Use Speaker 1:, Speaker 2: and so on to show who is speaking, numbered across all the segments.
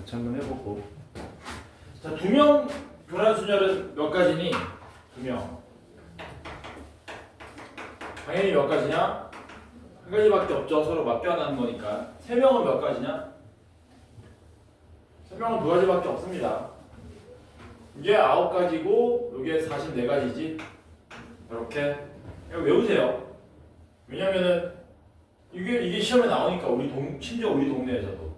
Speaker 1: 같이 한번 해보고. 자, 두 명 교란순열은 몇 가지니? 두 명. 당연히 몇 가지냐? 한 가지밖에 없죠. 서로 맞교환하는 거니까. 세 명은 몇 가지냐? 세 명은 두 가지밖에 없습니다. 이게 9가지고 이게 44가지지. 이렇게 외우세요. 왜냐면은 이게 시험에 나오니까 심지어 우리 동네에서도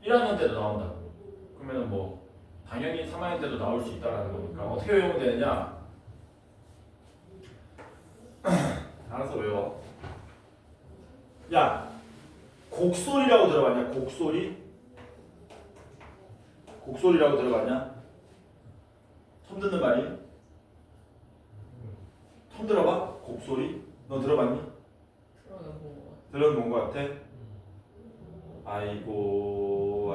Speaker 1: 1학년 때도 나온다고. 그러면은 뭐 당연히 3학년 때도 나올 수 있다라는 거니까 어떻게 외우면 되느냐? 알아서 외워. 야, 곡소리라고 들어봤냐? 곡소리? 곡소리라고 들어봤냐? 처음 듣는 말이? 처음 들어봐? 곡소리? 너 들어봤니? 들어본 것 같아? 아이고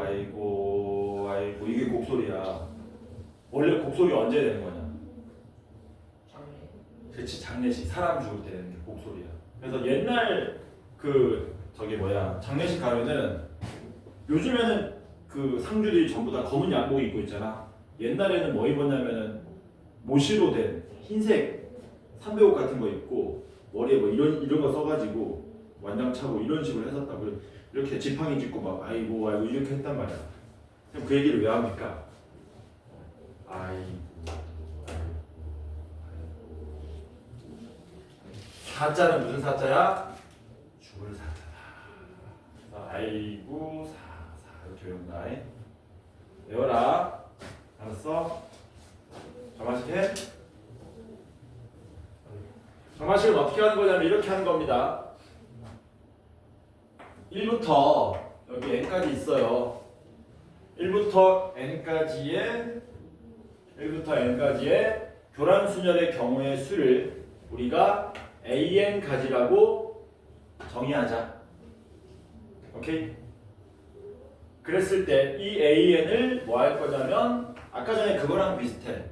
Speaker 1: 이게 곡소리야. 원래 곡소리 언제 되는 거냐? 그렇지, 장례식 사람 죽을 때 되는 게 곡소리야. 그래서 옛날 장례식 가면은 요즘에는 그 상주들이 전부 다 검은 양복 입고 있잖아. 옛날에는 뭐 입었냐면은 모시로 된 흰색 삼배옷 같은 거 입고 머리에 뭐 이런 거 써가지고 완장 차고 이런 식으로 했었다. 이렇게 지팡이 짚고 막 아이고 이렇게 했단 말이야. 그럼 그 얘기를 왜 합니까? 사자는 무슨 사자야? 죽을 사자다. 아이고 사 이렇게 외운다. 외워라. 알았어? 정화식 해? 정화식은 어떻게 하는 거냐면 이렇게 하는 겁니다. 1부터 여기 n까지 있어요. 1부터 n까지의 교란순열의 경우의 수를 우리가 an 가지라고 정의하자. 오케이? 그랬을 때 이 an을 뭐 할 거냐면 아까 전에 그거랑 비슷해.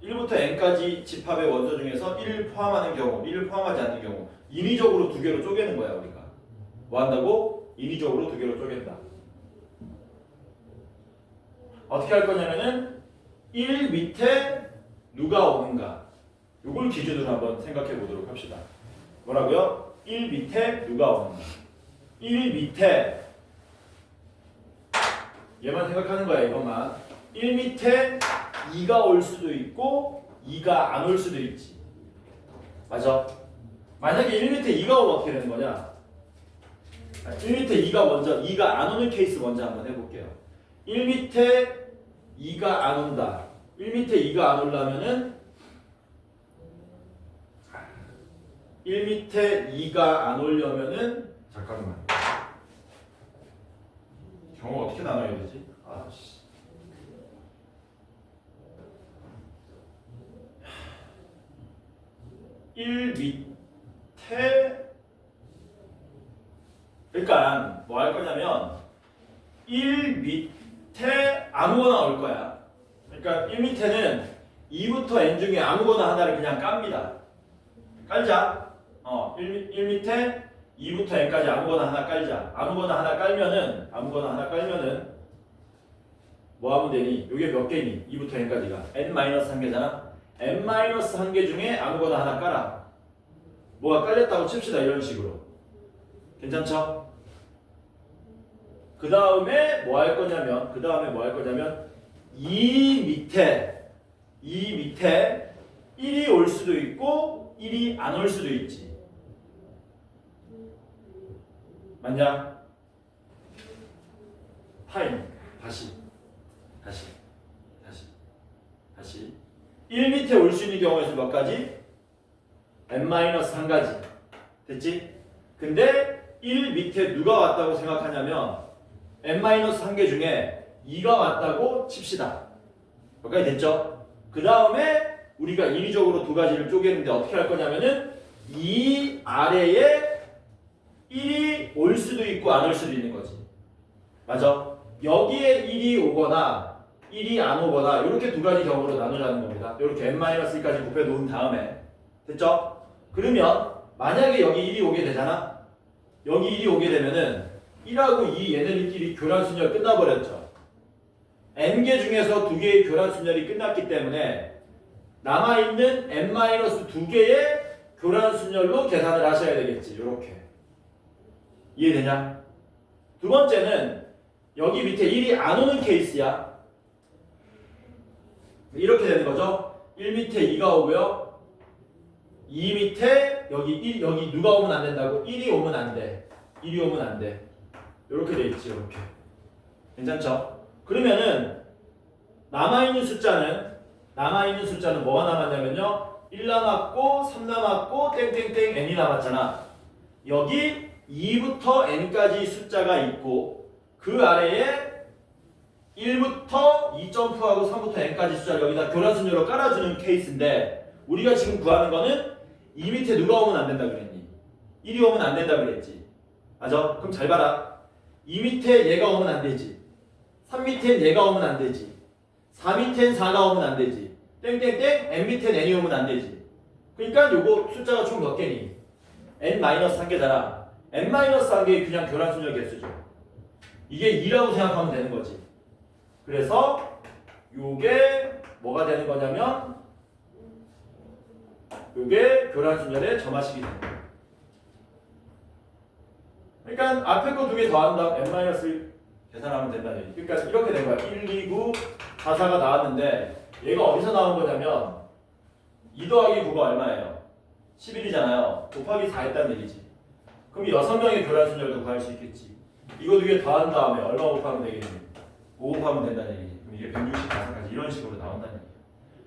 Speaker 1: 1부터 n까지 집합의 원소 중에서 1을 포함하는 경우, 1을 포함하지 않는 경우 인위적으로 두 개로 쪼개는 거야. 우리가 뭐 한다고? 인위적으로 두 개로 쪼갠다. 어떻게 할 거냐면은 1 밑에 누가 오는가 요걸 기준으로 한번 생각해 보도록 합시다. 뭐라고요? 1 밑에 누가 오는가. 1 밑에 얘만 생각하는 거야. 이것만. 1 밑에 2가 올 수도 있고 2가 안 올 수도 있지. 맞아? 만약에 1 밑에 2가 오면 어떻게 되는 거냐? 1 밑에 2가 안 오는 케이스 먼저 한번 해볼게요. 1 밑에 2가 안 온다. 1 밑에 2가 안 오려면은 1 밑에 2가 안 오려면은 잠깐만. 경우 어떻게 나눠야 되지? 아씨. 그러니까 뭐 할 거냐면 1 밑에 아무거나 올 거야. 그러니까 1 밑에는 2부터 n 중에 아무거나 하나를 그냥 깝니다. 깔자. 1 밑에 2부터 n까지 아무거나 하나 깔자. 아무거나 하나 깔면은 뭐 하면 되니? 이게 몇 개니? 2부터 n까지가 n-1개잖아. n-1개 중에 아무거나 하나 깔아. 뭐가 깔렸다고 칩시다. 이런 식으로. 괜찮죠? 그 다음에 뭐 할 거냐면 2 밑에 1이 올 수도 있고 1이 안 올 수도 있지. 맞냐? 타임. 다시 1 밑에 올 수 있는 경우에서 몇 가지? n-1가지. 됐지? 근데 1 밑에 누가 왔다고 생각하냐면 n-1개 중에 2가 왔다고 칩시다. 여기까지 됐죠? 그 다음에 우리가 인위적으로 두 가지를 쪼개는데 어떻게 할 거냐면은 이 아래에 1이 올 수도 있고 안 올 수도 있는 거지. 맞아? 여기에 1이 오거나 1이 안 오거나 이렇게 두 가지 경우로 나누자는 겁니다. 이렇게 n-1까지 곱해 놓은 다음에 됐죠? 그러면 만약에 여기 1이 오게 되잖아. 여기 1이 오게 되면은 1하고 2 얘네들끼리 교란순열 끝나버렸죠. n개 중에서 2개의 교란 순열이 끝났기 때문에 남아있는 n-2개의 교란 순열로 계산을 하셔야 되겠지. 이렇게. 이해되냐? 두 번째는 여기 밑에 1이 안 오는 케이스야. 이렇게 되는 거죠. 1 밑에 2가 오고요. 2 밑에 여기 누가 오면 안 된다고? 1이 오면 안 돼. 1이 오면 안 돼. 이렇게 돼 있지. 이렇게. 괜찮죠? 그러면은 남아있는 숫자는 뭐가 남았냐면요. 1 남았고 3 남았고 땡땡땡 n이 남았잖아. 여기 2부터 n까지 숫자가 있고 그 아래에 1부터 2 점프하고 3부터 n까지 숫자를 여기다 교란순열로 깔아주는 케이스인데 우리가 지금 구하는 거는 2 밑에 누가 오면 안 된다 그랬니? 1이 오면 안 된다 그랬지. 맞아? 그럼 잘 봐라. 2 밑에 얘가 오면 안 되지. 3 밑엔 얘가 오면 안 되지. 4 밑엔 4가 오면 안 되지. 땡땡땡 n 밑엔 n이 오면 안 되지. 그러니까 요거 숫자가 총 몇 개니? n-1개잖아. n-1개의 그냥 교란순열 개수죠. 이게 2라고 생각하면 되는 거지. 그래서 요게 뭐가 되는 거냐면 요게 교란순열의 점화식이 되는 거야. 그러니까 앞에 거 2개 더한다 n-1 계산하면 된다는 얘기. 그러니까 이렇게 된 거야. 1, 2, 9, 4, 4가 나왔는데 얘가 어디서 나온 거냐면 2 더하기 9가 얼마예요? 11이잖아요. 곱하기 4 했다는 얘기지. 그럼 6명의 교란순열도 구할 수 있겠지. 이거 2개 더한 다음에 얼마 곱하면 되겠니? 5 곱하면 된다는 얘기지. 그럼 이게 164까지 이런 식으로 나온다는 얘기야.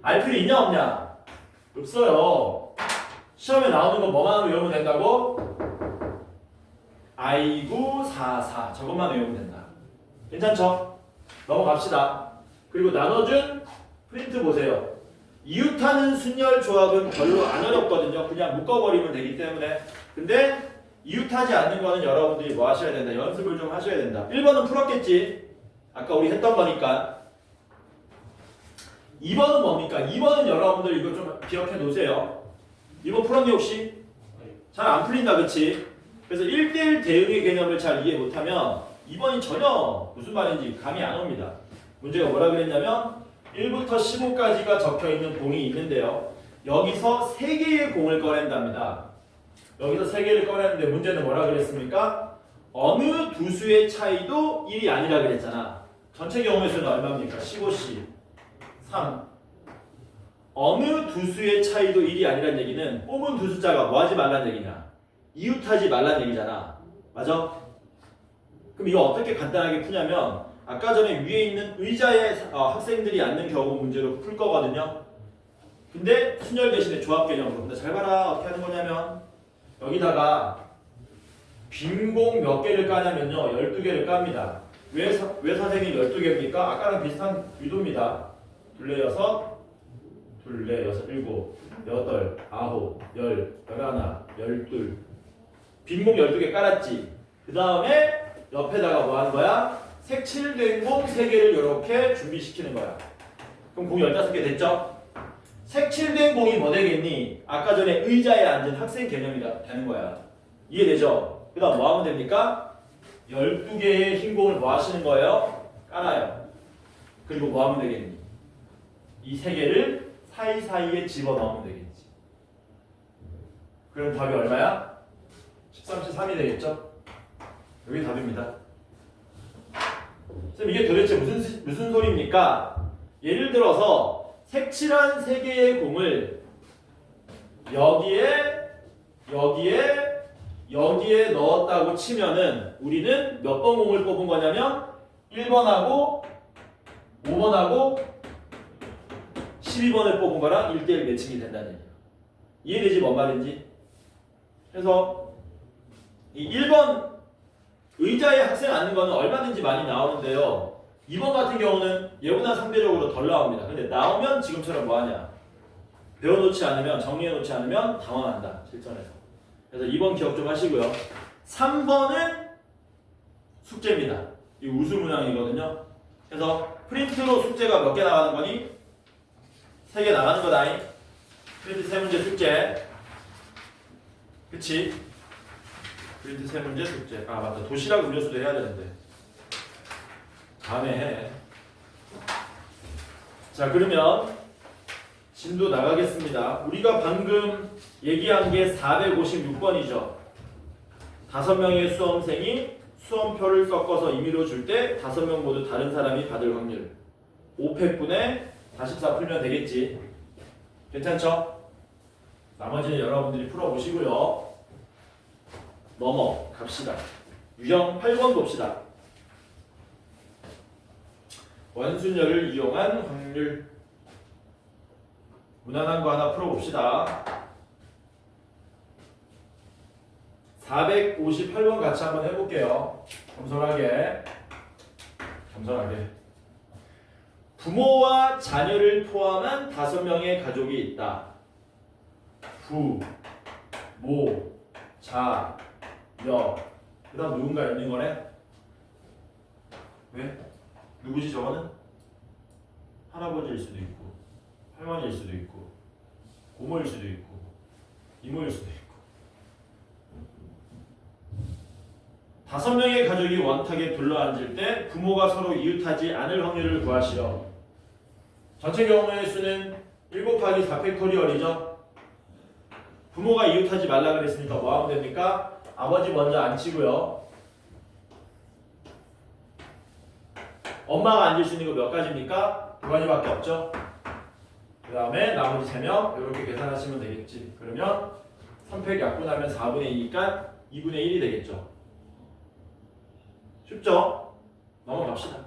Speaker 1: 알 필요 있냐 없냐? 없어요. 시험에 나오는 거 뭐만 외우면 된다고? I9, 44 저것만 외우면 된다. 괜찮죠? 넘어갑시다. 그리고 나눠준 프린트 보세요. 이웃하는 순열 조합은 별로 안 어렵거든요. 그냥 묶어버리면 되기 때문에. 근데 이웃하지 않는 거는 여러분들이 뭐 하셔야 된다. 연습을 좀 하셔야 된다. 1번은 풀었겠지. 아까 우리 했던 거니까. 2번은 뭡니까? 2번은 여러분들 이거 좀 기억해 놓으세요. 2번 풀었니 혹시? 잘 안 풀린다 그치? 그래서 1대1 대응의 개념을 잘 이해 못하면 2번이 전혀 무슨 말인지 감이 안 옵니다. 문제가 뭐라 그랬냐면 1부터 15까지가 적혀있는 공이 있는데요. 여기서 3개의 공을 꺼낸답니다. 여기서 3개를 꺼내는데 문제는 뭐라 그랬습니까? 어느 두 수의 차이도 1이 아니라 그랬잖아. 전체 경우의 수는 얼마입니까? 15C 3. 어느 두 수의 차이도 1이 아니란 얘기는 뽑은 두 숫자가 뭐 하지 말란 얘기냐? 이웃하지 말란 얘기잖아. 맞아? 그럼 이거 어떻게 간단하게 푸냐면 아까 전에 위에 있는 의자에 학생들이 앉는 경우 문제로 풀 거거든요. 근데 순열 대신에 조합 개념으로. 근데 잘 봐라. 어떻게 하는 거냐면 여기다가 빈 공 몇 개를 까냐면요. 12개를 깝니다. 왜 선생님 12개입니까? 아까랑 비슷한 유도입니다. 둘레 6, 둘레 6, 7, 8, 9, 10, 11, 12. 빈 공 12개 깔았지. 그 다음에 옆에다가 뭐 하는 거야? 색칠된 공 3개를 이렇게 준비시키는 거야. 그럼 공이 15개 됐죠? 색칠된 공이 뭐 되겠니? 아까 전에 의자에 앉은 학생 개념이 되는 거야. 이해되죠? 그 다음 뭐 하면 됩니까? 12개의 흰 공을 뭐 하시는 거예요? 깔아요. 그리고 뭐 하면 되겠니? 이 3개를 사이사이에 집어넣으면 되겠지. 그럼 답이 얼마야? 13C3이 되겠죠? 여기 답입니다. 선생님 이게 도대체 무슨 소리입니까? 예를 들어서 색칠한 3개의 공을 여기에 넣었다고 치면은 우리는 몇 번 공을 뽑은 거냐면 1번하고 5번하고 12번을 뽑은 거랑 1대1 매칭이 된다는 얘기예요. 이해되지 뭔 말인지? 그래서 이 1번 의자에 학생 앉는 거는 얼마든지 많이 나오는데요. 2번 같은 경우는 얘보다 상대적으로 덜 나옵니다. 근데 나오면 지금처럼 뭐 하냐? 배워놓지 않으면, 정리해놓지 않으면 당황한다. 실전에서. 그래서 2번 기억 좀 하시고요. 3번은 숙제입니다. 이 우수 문항이거든요. 그래서 프린트로 숙제가 몇 개 나가는 거니? 3개 나가는 거다잉. 프린트 3문제 숙제. 그치? 프린트 3문제 숙제. 아 맞다. 도시락 음료수도 해야 되는데. 다음에 해. 자, 그러면 진도 나가겠습니다. 우리가 방금 얘기한 게 456번이죠. 5명의 수험생이 수험표를 섞어서 임의로 줄 때 5명 모두 다른 사람이 받을 확률 5팩분에 44 풀면 되겠지. 괜찮죠? 나머지는 여러분들이 풀어보시고요. 넘어갑시다. 유형 8번 봅시다. 원순열을 이용한 확률. 무난한 거 하나 풀어봅시다. 458번 같이 한번 해볼게요. 겸손하게. 부모와 자녀를 포함한 5명의 가족이 있다. 부, 모, 자, 여. 그 다음 누군가 있는 거네? 왜? 누구지 저거는? 할아버지일 수도 있고 할머니일 수도 있고 고모일 수도 있고 이모일 수도 있고 5명의 가족이 원탁에 둘러앉을 때 부모가 서로 이웃하지 않을 확률을 구하시오. 전체 경우의 수는 1 곱하기 4팩토리얼이죠. 부모가 이웃하지 말라 그랬으니까 뭐 하면 됩니까? 아버지 먼저 앉히고요. 엄마가 앉을 수 있는 거 몇 가지입니까? 2가지밖에 없죠. 그 다음에 나머지 3명 이렇게 계산하시면 되겠지. 그러면 3팩 약분하면 4분의 2니까 2분의 1이 되겠죠. 쉽죠? 넘어갑시다.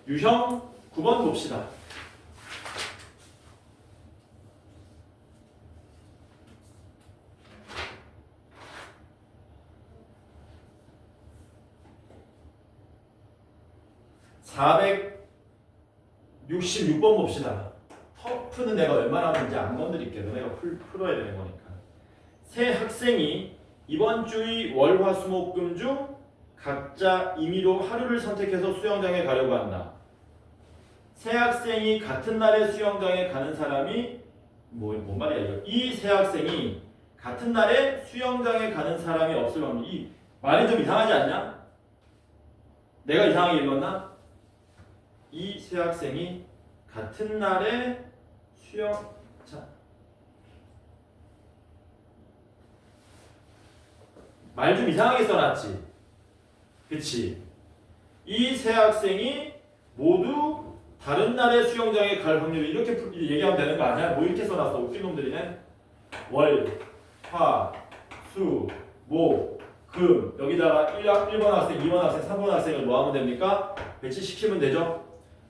Speaker 1: 유형 9번 봅시다. (466번) 봅시다. 터프는 내가 웬만하면 이제 안 건드릴게. 너네가 풀어야 되는 거니까. 세 학생이 이번 주의 월, 화, 수, 목, 금 중 각자 임의로 하루를 선택해서 수영장에 가려고 한다. 세 학생이 같은 날에 수영장에 가는 사람이 뭔 말이야 이거? 이 세 학생이 같은 날에 수영장에 가는 사람이 없을 확률. 이 말이 좀 이상하지 않냐? 내가 이상하게 읽었나? 이 세 학생이 같은 날에 말 좀 이상하게 써놨지? 그치? 이 세 학생이 모두 다른 날에 수영장에 갈 확률을 이렇게 얘기하면 되는 거 아니야? 뭐 이렇게 써놨어? 웃긴 놈들이네? 월, 화, 수, 목, 금 여기다가 1번 학생, 2번 학생, 3번 학생을 뭐 하면 됩니까? 배치시키면 되죠?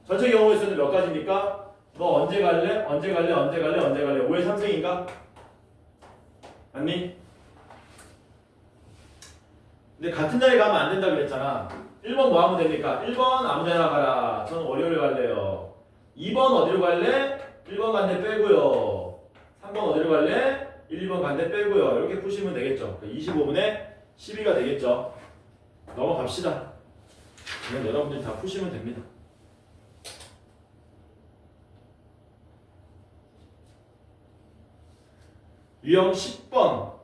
Speaker 1: 전체 경우의 수는 몇 가지입니까? 너 언제 갈래? 언제 갈래? 언제 갈래? 언제 갈래? 5의 3승인가? 맞니? 근데 같은 날에 가면 안 된다 그랬잖아. 1번 뭐 하면 됩니까? 1번 아무 데나 가라. 저는 월요일 갈래요. 2번 어디로 갈래? 1번 간데 빼고요. 3번 어디로 갈래? 1, 2번 간데 빼고요. 이렇게 푸시면 되겠죠. 25분의 12가 되겠죠. 넘어갑시다. 그냥 여러분들이 다 푸시면 됩니다. 유형 10번.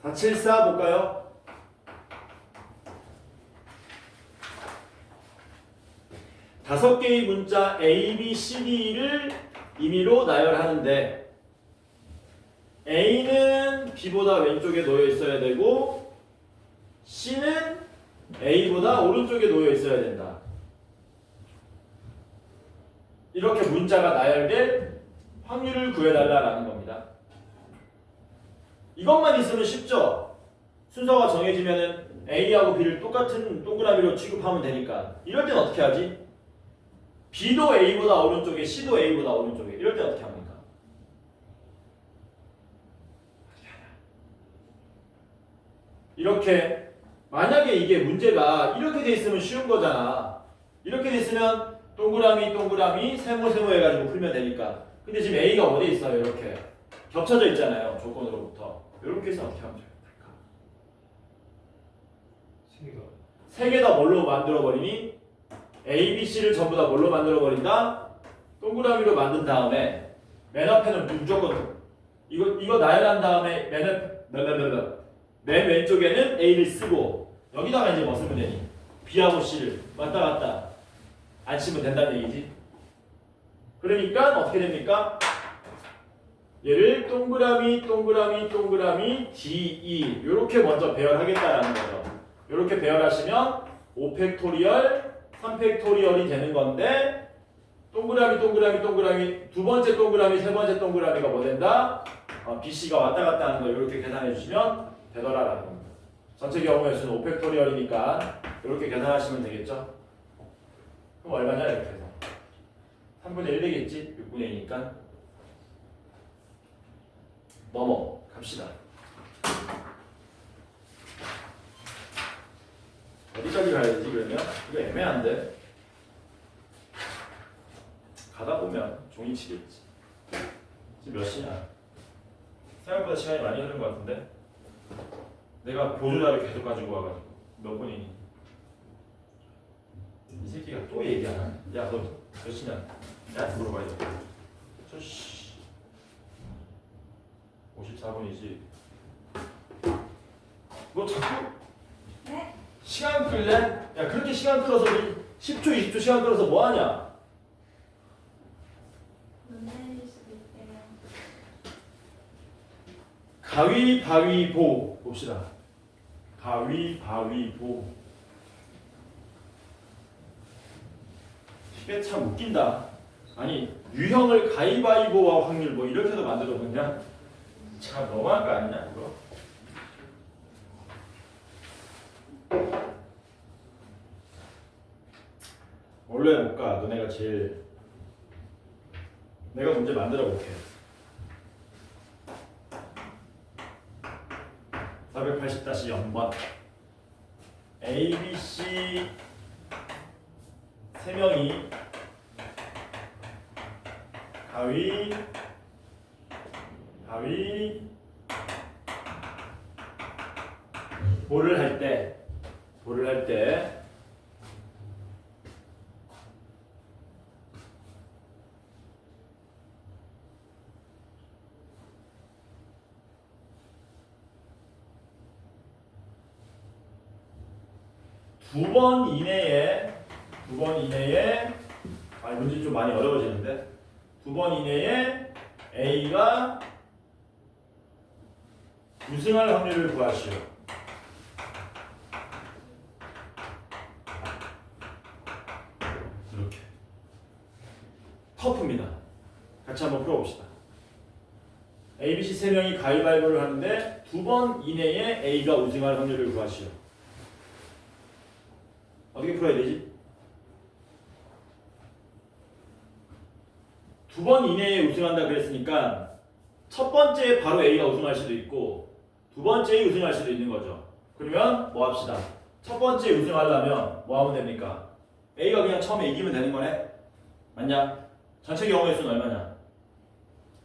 Speaker 1: (474) 볼까요? 다섯 개의 문자 A, B, C, D를 임의로 나열하는데 A는 B보다 왼쪽에 놓여 있어야 되고 C는 A보다 오른쪽에 놓여 있어야 된다. 이렇게 문자가 나열될 확률을 구해달라는 겁니다. 이것만 있으면 쉽죠? 순서가 정해지면은 A하고 B를 똑같은 동그라미로 취급하면 되니까. 이럴 땐 어떻게 하지? B도 A보다 오른쪽에, C도 A보다 오른쪽에. 이럴 때 어떻게 합니까? 이렇게 만약에 이게 문제가 이렇게 돼 있으면 쉬운 거잖아. 이렇게 돼 있으면 동그라미 동그라미 세모 해가지고 풀면 되니까. 근데 지금 A가 어디에 있어요? 이렇게 겹쳐져 있잖아요. 조건으로부터. 이렇게 해서 어떻게 하면 될까? 세 개 다 뭘로 만들어버리니? A, B, C를 전부 다 뭘로 만들어버린다? 동그라미로 만든 다음에 맨 앞에는 무조건 이거 나열한 다음에 맨 왼쪽에는 A를 쓰고 여기다가 이제 뭐 쓰면 되니? B하고 C를 왔다 갔다 안 치면 된다는 얘기지. 그러니까 어떻게 됩니까? 얘를 동그라미 DE 이렇게 먼저 배열하겠다라는 거죠. 이렇게 배열하시면 5팩토리얼 3팩토리얼이 되는 건데 동그라미 두 번째 동그라미 세 번째 동그라미가 뭐 된다? BC가 왔다 갔다 하는 거 이렇게 계산해 주시면 되더라라는 겁니다. 전체 경우의 수는 5팩토리얼이니까 이렇게 계산하시면 되겠죠? 그럼 얼마냐 이렇게 해서 3분의 1 되겠지? 6분의 2니까 갑시다. 어디까지 가야 되지 그러면? 이거 애매한데 가다 보면 종이 치겠지. 지금 몇 시냐? 생각보다 시간이 많이 흐른 것 같은데 내가 보조자를 계속 가지고 와가지고 몇 분이니? 이 새끼가 또 얘기하나? 야 너 몇 시냐? 야 물어봐야 돼. 저씨 54분이지. 너 자꾸
Speaker 2: 네?
Speaker 1: 시간 끌래? 야 그렇게 시간 끌어서 10초 20초 시간 끌어서 뭐하냐?
Speaker 2: 문제일 수도 있대요.
Speaker 1: 가위바위보 봅시다. 가위바위보. 이게 참 웃긴다. 아니 유형을 가위바위보와 확률 뭐 이렇게도 만들어 놓냐? 참 너무한 거 아니냐 이거? 원래 못 가. 너네가 제일 내가 문제 만들어 볼게. 480-0번 A, B, C 세 명이 볼을 할 때 두 번 이내에 문제 좀 많이 어려워지는데 두 번 이내에 A가 우승할 확률을 구하시오. 이렇게 터프입니다. 같이 한번 풀어봅시다. A, B, C 세 명이 가위바위보를 하는데 두 번 이내에 A가 우승할 확률을 구하시오. 어떻게 풀어야 되지? 두 번 이내에 우승한다 그랬으니까 첫 번째에 바로 A가 우승할 수도 있고 두 번째에 우승할 수도 있는 거죠. 그러면 뭐 합시다. 첫 번째에 우승하려면 뭐 하면 됩니까? A가 그냥 처음에 이기면 되는 거네? 맞냐? 전체 경우의 수는 얼마냐?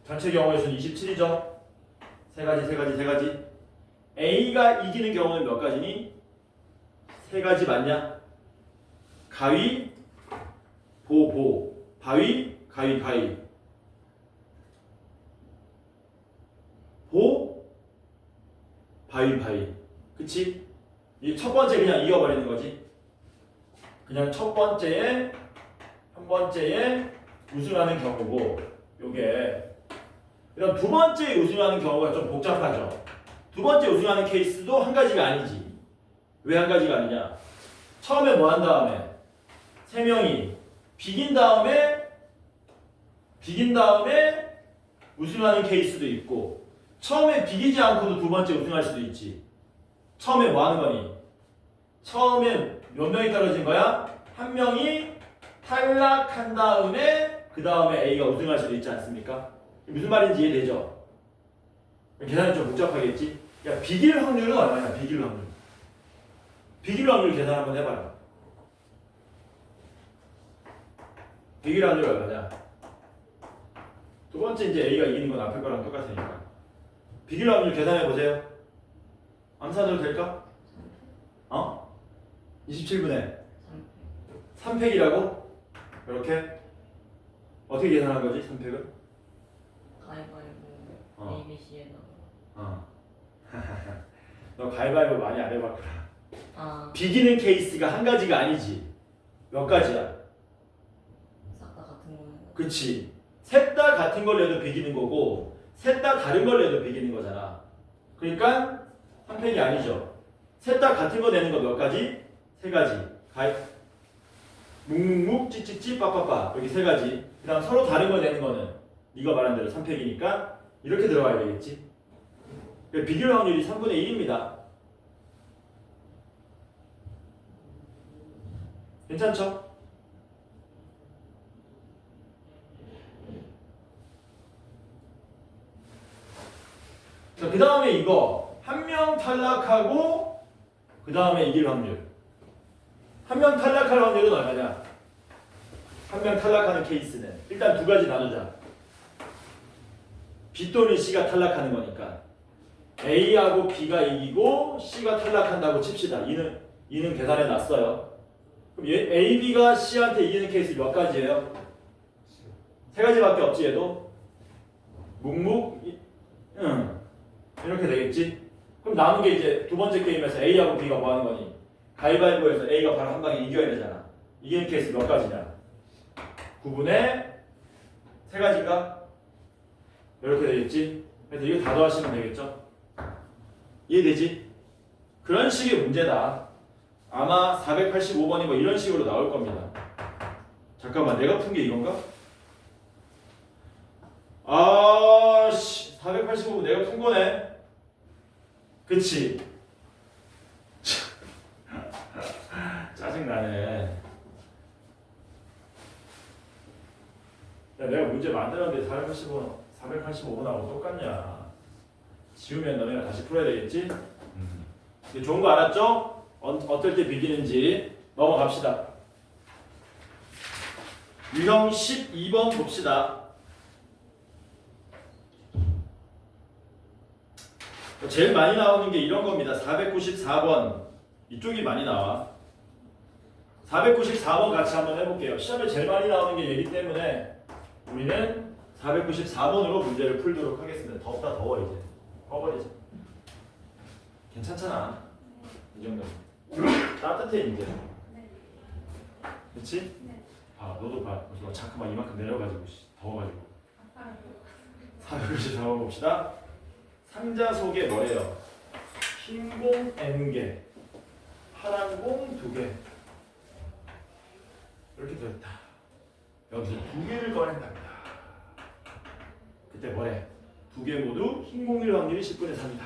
Speaker 1: 전체 경우의 수는 27이죠? 세 가지. A가 이기는 경우는 몇 가지니? 세 가지 맞냐? 가위, 바위, 가위. 바위. 그치? 이 첫 번째 그냥 이겨버리는 거지. 그냥 첫 번째에, 한 번째에 우승하는 경우고, 요게. 그럼 두 번째에 우승하는 경우가 좀 복잡하죠. 두 번째 우승하는 케이스도 한 가지가 아니지. 왜 한 가지가 아니냐? 처음에 뭐 한 다음에, 세 명이 비긴 다음에 우승하는 케이스도 있고 처음에 비기지 않고도 두 번째 우승할 수도 있지. 처음에 뭐 하는 거니? 처음에 몇 명이 떨어진 거야? 한 명이 탈락한 다음에 그 다음에 A가 우승할 수도 있지 않습니까? 무슨 말인지 이해되죠? 계산이 좀 복잡하겠지? 야 비길 확률은 얼마냐? 비길 확률 계산 한번 해봐요. 비길 확률 얼마냐? 두 번째 이제 A가 이기는 건 앞에 거랑 똑같으니까. 비길 확률 계산해 보세요. 암산으로 될까? 27분의 3팩이라고? 이렇게 어떻게 계산한 거지? 선택은?
Speaker 3: 가위바위보
Speaker 1: 어.
Speaker 3: ABC에다가
Speaker 1: 너 가위바위보 많이 안 해봤구나.
Speaker 3: 아
Speaker 1: 비기는 케이스가 한 가지가 아니지. 몇 가지야?
Speaker 3: 싹 다 같은 거는
Speaker 1: 그치. 셋 다 같은 걸 내도 비기는 거고 셋 다 다른 걸 내도 비기는 거잖아. 그러니까 선택이 아니죠. 셋 다 같은 거 내는 거 몇 가지? 세 가지. 묵묵묵 찌찌찌 빠빠빠 여기 세 가지. 그 다음 서로 다른 걸 내는 거는 네가 말한 대로 선택이니까 이렇게 들어가야 되겠지. 그러니까 비길 확률이 3분의 1입니다. 괜찮죠? 자, 그 다음에 이거 한 명 탈락하고 그 다음에 이길 확률. 한 명 탈락할 확률은 얼마냐? 한 명 탈락하는 케이스는 일단 두 가지 나누자. B 또는 C가 탈락하는 거니까 A하고 B가 이기고 C가 탈락한다고 칩시다. 이는 계산해 놨어요. 그럼 A, B가 C한테 이기는 케이스 몇 가지예요? 세 가지밖에 없지 얘도. 묵묵 이렇게 되겠지. 그럼 남은 게 이제 두 번째 게임에서 A하고 B가 뭐 하는 거니? 가위바위보에서 A가 바로 한 방에 이겨야 되잖아. 이기는 케이스 몇 가지냐? 9분의 세 가지인가? 이렇게 되겠지. 그래서 이거 다 더하시면 되겠죠. 이해되지? 그런 식의 문제다. 아마 485번이 뭐 이런 식으로 나올 겁니다. 잠깐만, 내가 푼 게 이건가? 아씨, 485번 내가 푼 거네. 그치? 짜증나네. 야, 내가 문제 만들었는데 485번하고 똑같냐? 지우면 너네가 다시 풀어야 되겠지? 근데 좋은 거 알았죠? 어떨 때 비기는지 넘어갑시다. 유형 12번 봅시다. 제일 많이 나오는 게 이런 겁니다. 494번. 이쪽이 많이 나와. 494번 같이 한번 해볼게요. 시험에 제일 많이 나오는 게 얘기 때문에 우리는 494번으로 문제를 풀도록 하겠습니다. 덥다 더워 이제. 꺼버리자. 괜찮잖아. 이 정도. 따뜻해 이제.
Speaker 2: 네.
Speaker 1: 그렇지?
Speaker 2: 네.
Speaker 1: 아 너도 봐. 너 잠깐만 이만큼 내려가지고 더워가지고.
Speaker 2: 아빠가
Speaker 1: 494번 봅시다. 상자 속에 뭐예요? 흰 공 N개, 파란 공 2개. 이렇게 되었다. 여기서 2개를 꺼낸답니다. 그때 뭐래? 2개 모두 흰 공일 확률이 10분의 3이다.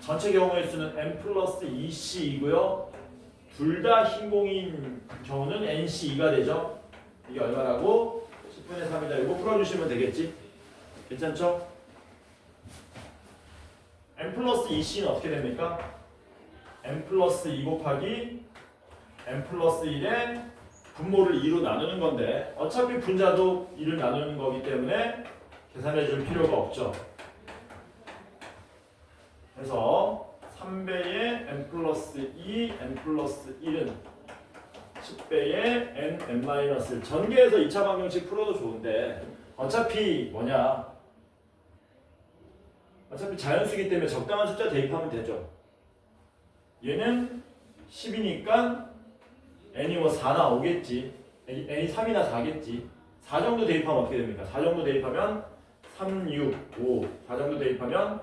Speaker 1: 전체 경우의 수는 n 플러스 2c이고요. 둘 다 흰 공인 경우는 nc2가 되죠. 이게 얼마라고? 10분의 3이다. 이거 풀어주시면 되겠지? 괜찮죠? n 플러스 2c는 어떻게 됩니까? n 플러스 2 곱하기 n 플러스 1에 분모를 2로 나누는 건데 어차피 분자도 2를 나누는 거기 때문에 계산해 줄 필요가 없죠. 그래서 3배의 n 플러스 2, n 플러스 1은 10배의 n-1 전개해서 2차 방정식 풀어도 좋은데 어차피 뭐냐? 어차피 자연수기 때문에 적당한 숫자 대입하면 되죠. 얘는 10이니까 n이 뭐 4 나오겠지. n이 3이나 4겠지. 4 정도 대입하면 어떻게 됩니까? 4 정도 대입하면 3, 6, 5. 4 정도 대입하면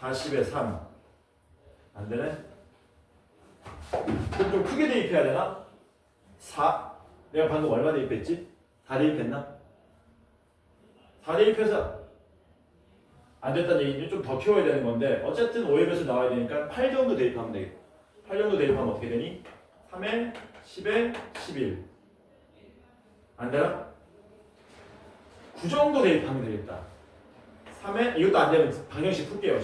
Speaker 1: 40에 3. 안 되네? 그럼 좀 크게 대입해야 되나? 4. 내가 방금 얼마 대입했지? 4 대입했나? 4 대입해서 안 됐다는 얘기는 좀 더 키워야 되는 건데 어쨌든 5의 나와야 되니까 8 정도 대입하면 되겠다. 8 정도 대입하면 어떻게 되니? 3에 10에 11. 안 되나? 9 정도 대입하면 되겠다. 3에 이것도 안 되면 방정식 풀게요.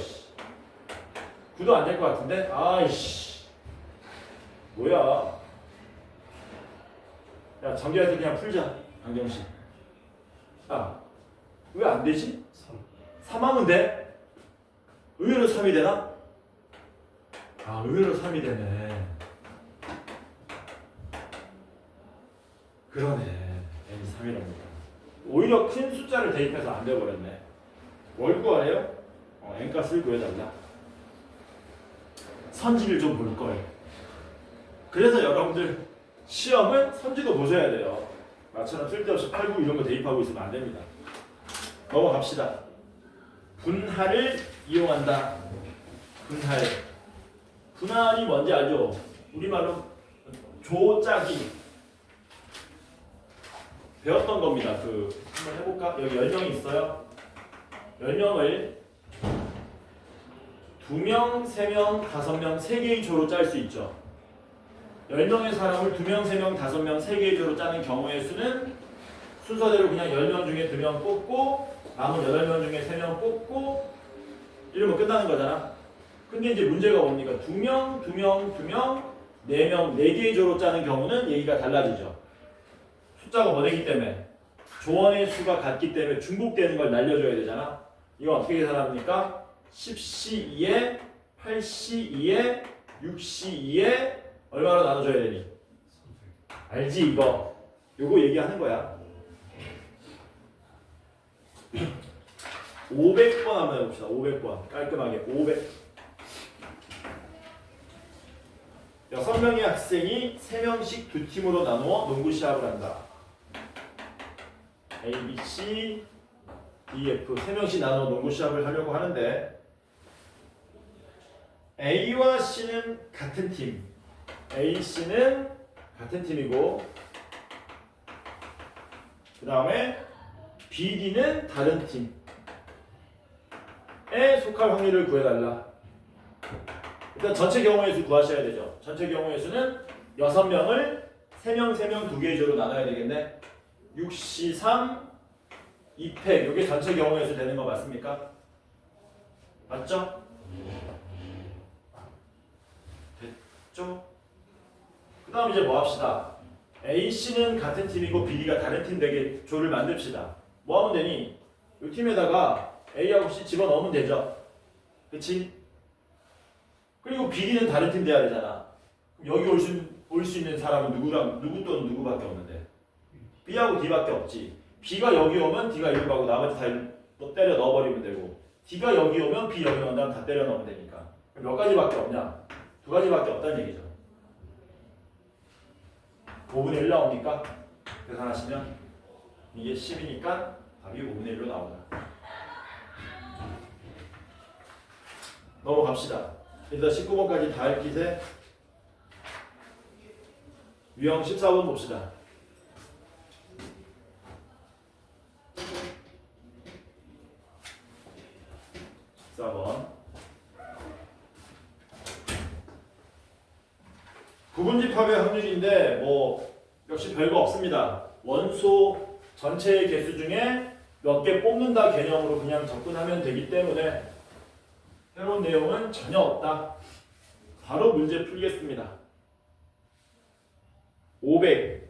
Speaker 1: 9도 안 될 것 같은데? 아이씨. 뭐야? 야, 전개해서 그냥 풀자. 방정식. 아, 왜 안 되지? 3 하면 돼? 의외로 3이 되나? 아, 의외로 3이 되네. 그러네. 3이랍니다. 오히려 큰 숫자를 대입해서 안 돼버렸네. 뭘 구하래요? n값을 구해달라. 선지를 좀 볼 거예요. 그래서 여러분들 시험은 선지도 보셔야 돼요. 나처럼 쓸데없이 8, 9 이런 거 대입하고 있으면 안 됩니다. 넘어갑시다. 분할을 이용한다. 분할. 분할이 뭔지 알죠? 우리말로 조짜기. 배웠던 겁니다. 한번 해볼까? 여기 10명이 있어요. 10명을 2명, 3명, 5명, 3개의 조로 짤 수 있죠. 10명의 사람을 2명, 3명, 5명, 3개의 조로 짜는 경우의 수는 순서대로 그냥 10명 중에 2명 뽑고 남은 8명 중에 3명 뽑고 이러면 끝나는 거잖아. 근데 이제 문제가 뭡니까? 2명, 2명, 2명, 4명, 4개의 조로 짜는 경우는 얘기가 달라지죠. 숫자가 뭐 되기 때문에 조원의 수가 같기 때문에 중복되는 걸 날려줘야 되잖아. 이거 어떻게 계산합니까? 10시 2에 8시 2에 6시 2에 얼마로 나눠줘야 되니? 알지 이거? 요거 얘기하는 거야. 500번 한번 해봅시다. 500번 깔끔하게 500. 6명의 학생이 3명씩 두 팀으로 나누어 농구 시합을 한다. A, B, C, D, F 3명씩 나누어 농구 시합을 하려고 하는데 A와 C는 같은 팀, A, C는 같은 팀이고 그 다음에 B, D는 다른 팀에 속할 확률을 구해달라. 일단 전체 경우의 수 구하셔야 되죠. 전체 경우의 수는 6명을 3명, 3명, 2개의 조로 나눠야 되겠네. 6시 3, 2팩 이게 전체 경우의 수 되는 거 맞습니까? 맞죠? 됐죠? 그 다음 이제 뭐 합시다. AC는 같은 팀이고 BD가 다른 팀 되게 조를 만듭시다. 뭐 하면 되니? 이 팀에다가 A하고 C 집어넣으면 되죠. 그치? 그리고 BD는 다른 팀 돼야 되잖아. 여기 올 수 있는 사람은 누구 또는 누구밖에 없는데 B하고 D밖에 없지. B가 여기 오면 D가 이리 가고 나머지 다 또 때려 넣어버리면 되고 D가 여기 오면 B 여기 넣은 다음 다 때려 넣으면 되니까 몇 가지밖에 없냐? 2가지밖에 없다는 얘기죠. 5분의 1 나오니까 계산하시면 이게 10이니까 답이 5분의 1로 나온다. 넘어갑시다. 일단 19번까지 다 읽기세. 유형 14번 봅시다. 14번. 부분집합의 확률인데 뭐 역시 별거 없습니다. 원소 전체의 개수 중에 몇 개 뽑는다 개념으로 그냥 접근하면 되기 때문에 새로운 내용은 전혀 없다. 바로 문제 풀겠습니다. 500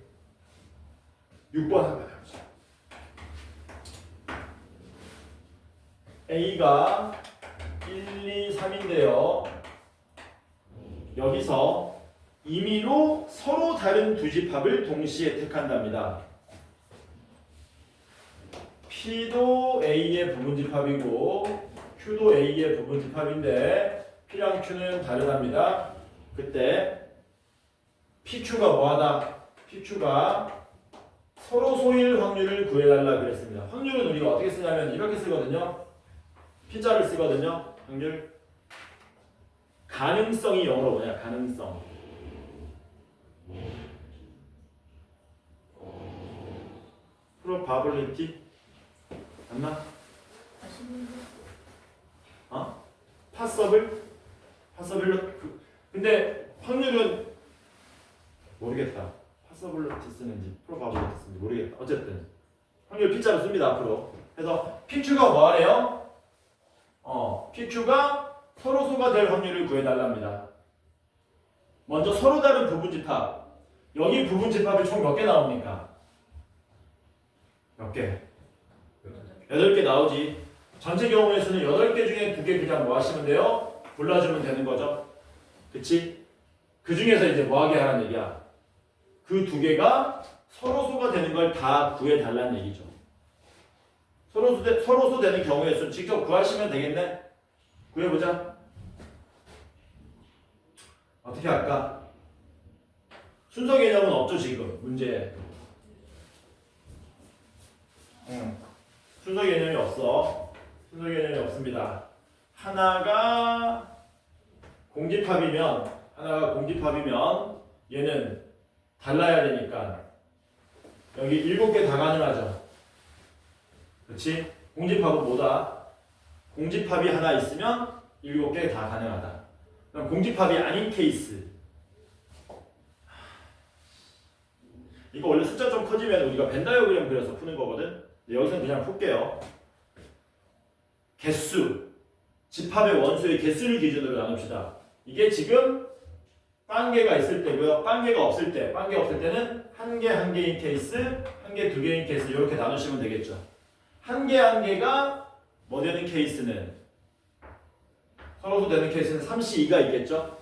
Speaker 1: 6번 한번 해보자. A가 1, 2, 3인데요. 여기서 임의로 서로 다른 두 집합을 동시에 택한답니다. P도 A의 부분집합이고 Q도 A의 부분집합인데 P랑 Q는 다르답니다. 그때 PQ가 뭐하다? PQ가 서로 소일 확률을 구해달라 그랬습니다. 확률은 우리가 어떻게 쓰냐면 이렇게 쓰거든요. P자를 쓰거든요. 확률. 가능성이 영어로 뭐냐? 가능성. probability 맞나? possible? 근데 확률은 모르겠다. possibility 쓰는지 probability 쓰는지 모르겠다. 어쨌든 확률 P자로 씁니다. 앞으로. 그래서 PQ가 뭐하래요? PQ가 서로소가 될 확률을 구해달랍니다. 먼저 서로 다른 부분집합. 여기 부분집합이 총 몇 개 나옵니까? 몇 개? 8개 나오지. 전체 경우의 수는 8개 중에 2개 그냥 뭐 하시면 돼요? 골라주면 되는 거죠. 그치? 그 중에서 이제 뭐 하게 하라는 얘기야? 그 2개가 서로소가 되는 되는 걸 다 구해달라는 얘기죠. 서로수 되는 경우의 수 직접 구하시면 되겠네. 구해보자. 어떻게 할까? 순서 개념은 없죠 지금 문제에. 순서 개념이 없어. 순서 개념이 없습니다. 하나가 공집합이면 얘는 달라야 되니까 여기 7개 다 가능하죠. 그렇지? 공집합은 뭐다? 공집합이 하나 있으면 7개 다 가능하다. 그럼 공집합이 아닌 케이스. 이거 원래 숫자 좀 커지면 우리가 벤 다이어그램 그려서 푸는 거거든. 여기서는 그냥 풀게요. 개수, 집합의 원수의 개수를 기준으로 나눕시다. 이게 지금 빵개가 있을 때고요. 빵개가 없을 때, 빵개 없을 때는 한 개인 케이스, 한 개, 2개인 케이스 이렇게 나누시면 되겠죠. 한 개가 뭐 되는 케이스는 서로도 되는 케이스는 3C2가 있겠죠.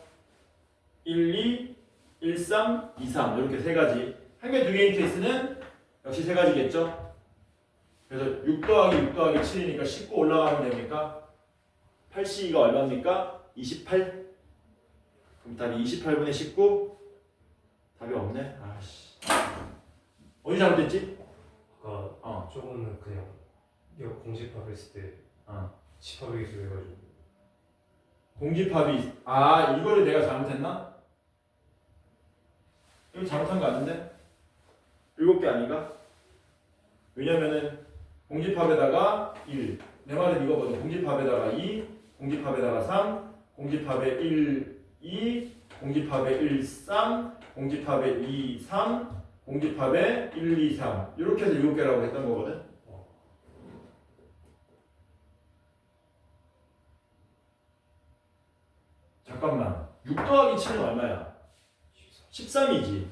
Speaker 1: 1, 2, 1, 3, 2, 3 이렇게 세 가지. 한 개, 2개인 케이스는 역시 세 가지겠죠. 그래서 6 더하기 6 더하기 7이니까 19 올라가면 됩니까? 8C2가 얼마입니까? 28? 그럼 답이 28분의 19? 답이 없네? 아씨. 어디 잘못됐지?
Speaker 4: 아까 조금은 그냥 이거 공집합 했을 때 집합의 기술 해가지고
Speaker 1: 공집합이 이거를 내가 잘못했나? 이거 잘못한 거 아닌데? 7개 아닌가? 왜냐면은 공집합에다가 1 내 말은 이거거든. 공집합에다가 2 공집합에다가 3 공집합에 1 2 공집합에 1 3 공집합에 2 3 공집합에 1 2 3 이렇게 해서 7개라고 했던 거거든. 잠깐만 6 더하기 7은 얼마야? 13이지.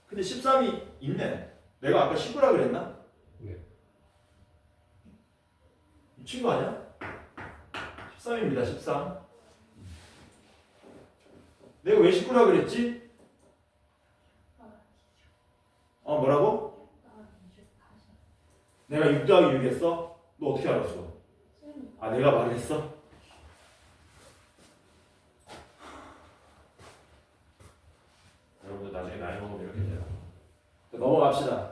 Speaker 1: 근데 13이 있네. 내가 아까 19라 그랬나?
Speaker 4: 네.
Speaker 1: 미친 거 아니야? 13입니다. 13. 내가 왜 19라 그랬지? 뭐라고? 내가 6 더하기 6 했어? 너 어떻게 알았어? 내가 말했어? 여러분들 나중에 나이 먹으면 이렇게 돼요. 넘어갑시다.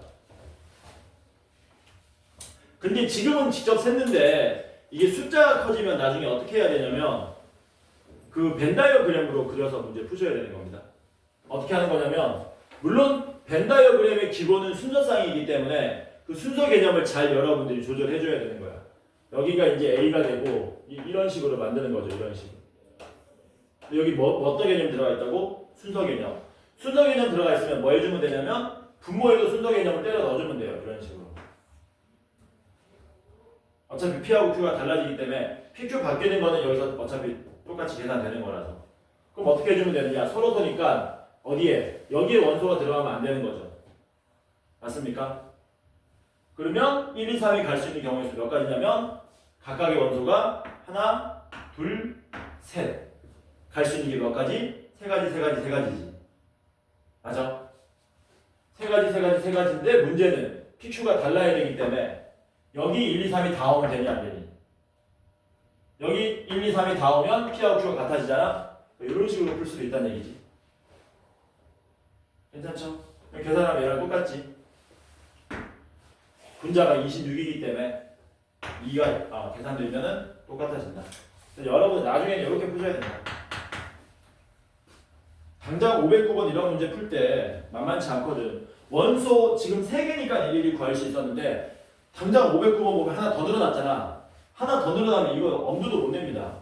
Speaker 1: 근데 지금은 직접 셌는데 이게 숫자가 커지면 나중에 어떻게 해야 되냐면 그 벤 다이어그램으로 그려서 문제 푸셔야 되는 겁니다. 어떻게 하는 거냐면 물론 벤 다이어그램의 기본은 순서상이기 때문에 그 순서 개념을 잘 여러분들이 조절해 줘야 되는 거야. 여기가 이제 A가 되고 이런 식으로 만드는 거죠. 이런 식으로. 여기 어떤 개념이 들어가 있다고? 순서 개념. 순서 개념 들어가 있으면 뭐 해주면 되냐면 분모에도 순서 개념을 때려 넣어주면 돼요. 이런 식으로. 어차피 P하고 Q가 달라지기 때문에 PQ 바뀌는 거는 여기서 어차피 똑같이 계산되는 거라서. 그럼 어떻게 해주면 되느냐? 서로서니까 어디에? 여기에 원소가 들어가면 안 되는 거죠. 맞습니까? 그러면 1, 2, 3이 갈 수 있는 경우의 수 몇 가지냐면 각각의 원소가 하나, 둘, 셋. 갈 수 있는 게 몇 가지? 세 가지지. 맞아? 세 가지인데 문제는 PQ가 달라야 되기 때문에 여기 1, 2, 3이 다 오면 되냐 안 되니? 여기 1, 2, 3이 다 오면 P하고 Q가 같아지잖아? 이런 식으로 풀 수도 있다는 얘기지. 괜찮죠? 계산하면 얘랑 똑같지. 분자가 26이기 때문에 2가 계산되면은 똑같아진다. 여러분 나중에는 이렇게 푸셔야 된다. 당장 509번 이런 문제 풀 때 만만치 않거든. 원소 지금 3개니까 일일이 구할 수 있었는데 당장 509번 보면 하나 더 늘어났잖아. 하나 더 늘어나면 이거 엄두도 못 냅니다.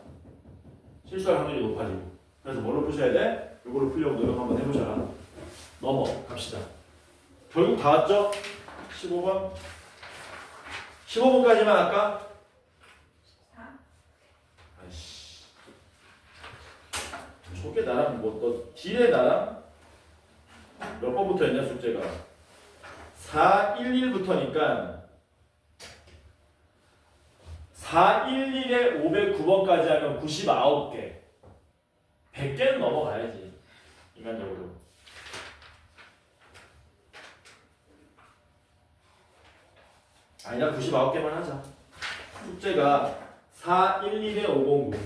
Speaker 1: 실수할 확률이 높아지고. 그래서 뭘로 푸셔야 돼? 이거를 풀려고 노력 한번 해보셔라. 넘어갑시다. 결국 다 왔죠? 15번. 15번까지만 할까?
Speaker 2: 4.
Speaker 1: 아이씨. 저게 나랑 너 D에 나랑 몇 번부터 했냐 숙제가? 4, 1, 1부터니까 4, 1, 1에 509번까지 하면 99개. 100개는 넘어가야지. 인간적으로. 아니다 99개만 하자. 숙제가 4, 1, 1에 509.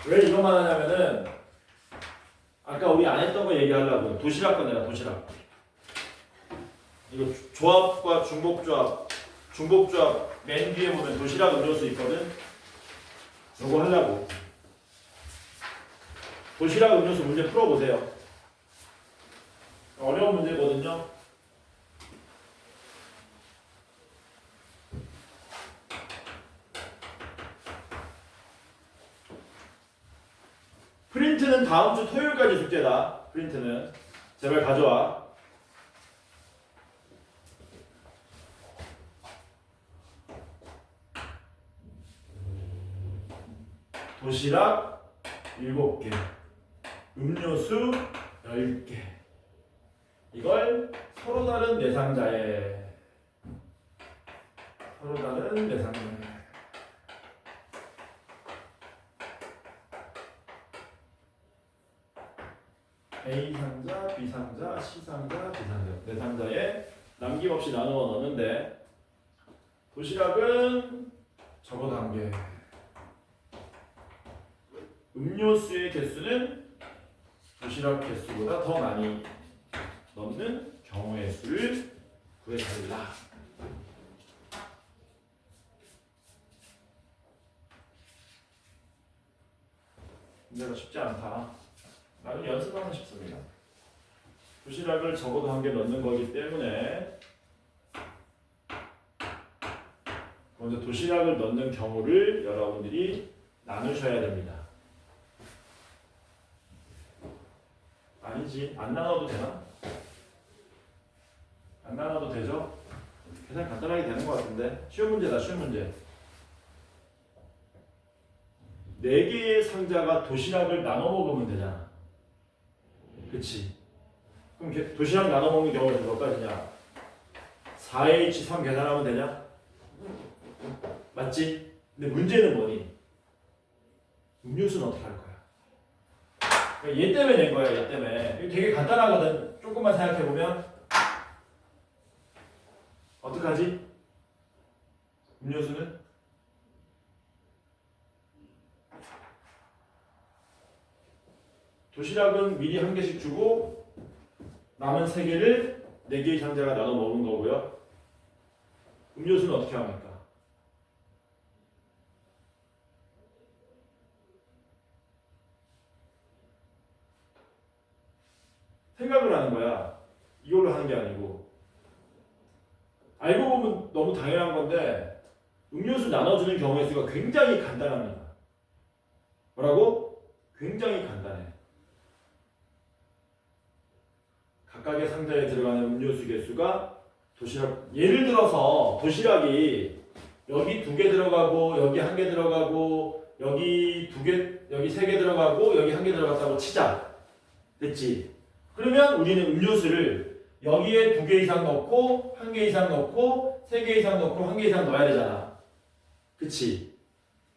Speaker 1: 왜 이것만 하냐면은 아까 우리 안 했던 거 얘기하려고. 도시락 꺼내라 도시락. 이거 조합과 중복조합 맨 뒤에 보면 도시락 음료수 있거든. 요거 하려고. 도시락 음료수 문제 풀어보세요. 어려운 문제거든요. 프린트는 다음 주 토요일까지 숙제다. 프린트는 제발 가져와. 도시락 7개, 음료수 10개. 이걸 서로 다른 내상자에 A 상자, B 상자, C 상자, D 상자 네 상자에 남김없이 나누어 넣는데 도시락은 적어도 1개. 음료수의 개수는 도시락 개수보다 더 많이 넣는 경우의 수를 구해달라. 문제가 쉽지 않다. 나는 연습하면 쉽습니다. 도시락을 적어도 1개 넣는 거기 때문에 먼저 도시락을 넣는 경우를 여러분들이 나누셔야 됩니다. 아니지, 안 나눠도 되나? 안 나눠도 되죠? 계산 간단하게 되는 것 같은데. 쉬운 문제다, 쉬운 문제. 4개의 상자가 도시락을 나눠 먹으면 되잖아. 그치? 그럼 도시락 나눠 먹는 경우는 몇 가지냐? 4H3 계산하면 되냐? 맞지? 근데 문제는 뭐니? 음료수는 어떻게 할 거야? 얘 때문에 낸 거야, 얘 때문에. 이거 되게 간단하거든. 조금만 생각해보면. 어떡하지? 음료수는? 도시락은 미리 1개씩 주고 남은 3개를 4개의 상자가 나눠 먹은 거고요. 음료수는 어떻게 합니까? 생각을 하는 거야. 이걸로 하는 게 아니고. 알고 보면 너무 당연한 건데 음료수 나눠주는 경우의 수가 굉장히 간단합니다. 뭐라고? 굉장히 간단해. 각각의 상자에 들어가는 음료수 개수가 도시락, 예를 들어서 도시락이 여기 2개 들어가고 여기 1개 들어가고 여기 2개, 여기 3개 들어가고 여기 1개 들어갔다고 치자. 됐지? 그러면 우리는 음료수를 여기에 2개 이상 넣고 1개 이상 넣고 3개 이상 넣고 1개 이상 넣어야 되잖아. 그치?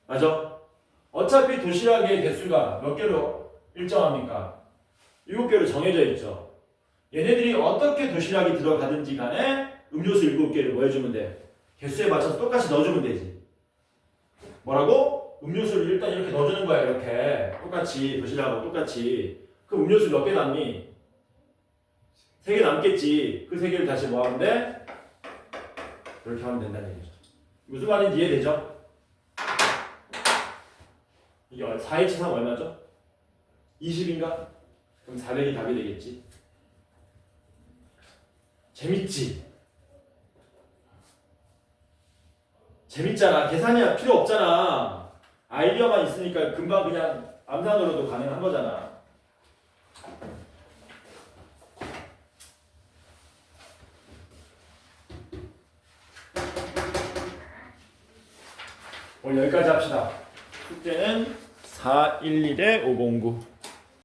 Speaker 1: 맞아? 어차피 도시락의 개수가 몇 개로 일정합니까? 7개로 정해져 있죠. 얘네들이 어떻게 도시락이 들어가든지 간에 음료수 7개를 뭐 해주면 돼? 개수에 맞춰서 똑같이 넣어주면 되지. 뭐라고? 음료수를 일단 이렇게 넣어주는 거야. 이렇게 똑같이 도시락하고 똑같이. 그럼 음료수 몇 개 남니? 3개 남겠지. 그 3개를 다시 뭐 하면 돼? 이렇게 하면 된다는 얘기죠. 무슨 말인지 이해되죠? 이게 4H3 얼마죠? 20인가? 그럼 400이 답이 되겠지. 재밌지? 재밌잖아. 계산이 필요 없잖아. 아이디어만 있으니까 금방 그냥 암산으로도 가능한 거잖아. 오늘 여기까지 합시다. 숙제는 411에 509.